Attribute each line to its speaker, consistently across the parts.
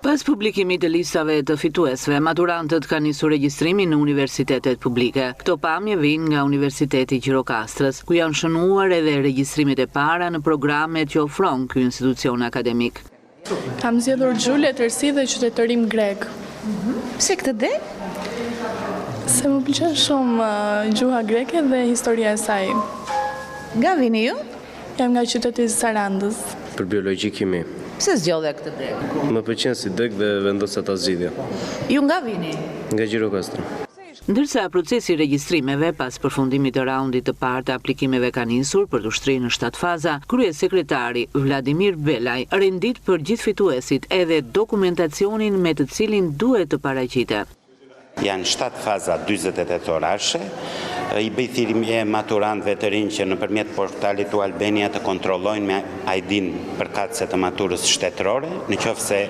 Speaker 1: Pas publikimit të listave të fituesve, maturantët kanë nisur regjistrimin në universitetet publike. Këto pamje vijnë nga Universiteti Gjirokastrës, ku janë shënuar edhe regjistrimet e para në programet që ofron ky institucion akademik.
Speaker 2: Kam zgjedhur Gjule, tërsi dhe qytetërim grek.
Speaker 3: Pse këtë det?
Speaker 2: Se më pëlqen shumë gjuha greke dhe historia e saj.
Speaker 3: Nga vini ju?
Speaker 2: Jam nga qyteti i Sarandës.
Speaker 4: Për biologji kimi.
Speaker 3: Pse zgjodhe këtë drejt?
Speaker 4: Më pëlqen si deg dhe vendosa ta zgjidhja.
Speaker 3: Ju nga vini?
Speaker 4: Nga Gjirokastra.
Speaker 1: Ndërsa procesi i regjistrimeve pas përfundimit të raundit të parë të aplikimeve ka nisur për të shtrirë në 7 faza, kryesekretari Vladimir Belaj rendit për gjithë fituesit edhe dokumentacionin me të cilin duhet të paraqitet.
Speaker 5: Janë 7 faza 48 orashe, i bëj thirrje maturantëve të rinj që nëpërmjet portalit u Albania të kontrollojnë me ID-n përkatëse të maturës shtetërore, nëse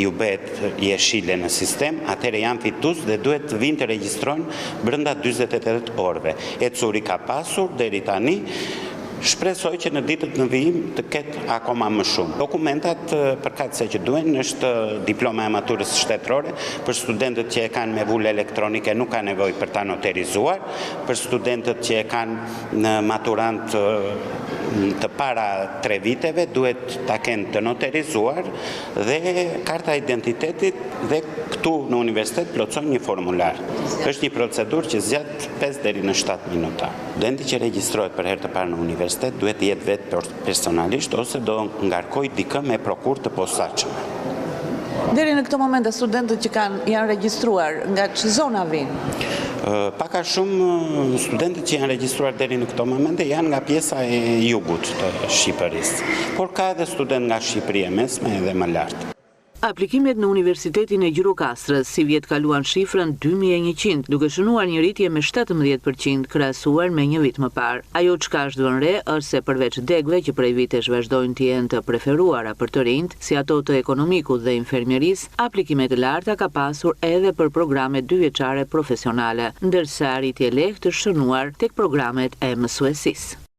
Speaker 5: ju bëhet jeshile në sistem, atëherë janë fitues dhe duhet të vinë të regjistrohen brenda 48 orëve. Ecuri ka pasur deri tani. Shpresoj që në ditët në vijim të ketë akoma më shumë. Dokumentat përkatëse që duhen është diploma e maturës shtetërore, për studentët që e kanë me vulë elektronike nuk ka nevojë për ta noterizuar, për studentët që e kanë në maturant të para 3 viteve duhet ta kenë të noterizuar dhe karta identitetit dhe këtu në universitet plotësojnë një formular. Është një procedurë që zgjat 5 deri në 7 minuta. Studenti që regjistrohet për herë të parë në universitet duhet të jetë vetë personalisht ose do ngarkoj dikë me prokurë të posaçëm.
Speaker 3: Deri në këto momente studentët që janë regjistruar nga çë zona vinë?
Speaker 5: Paka shumë studentët që janë regjistruar deri në këto momente janë nga pjesa e jugut të Shqipërisë, por ka edhe student nga Shqipëria e Mesme edhe më lart.
Speaker 1: Aplikimet në Universitetin e Gjirokastrës si vjet kaluan shifrën 2100, duke shënuar një rritje me 17% krahasuar me një vit më parë. Ajo çka është vënë re është se përveç degëve që prej vitesh vazhdojnë të jenë të preferuara për të rinjt, si ato të ekonomikut dhe infermierisë, aplikimet e larta ka pasur edhe për programet 2 vjeçare profesionale, ndërsa rritje lehtë të shënuar tek programet e mësuesisë.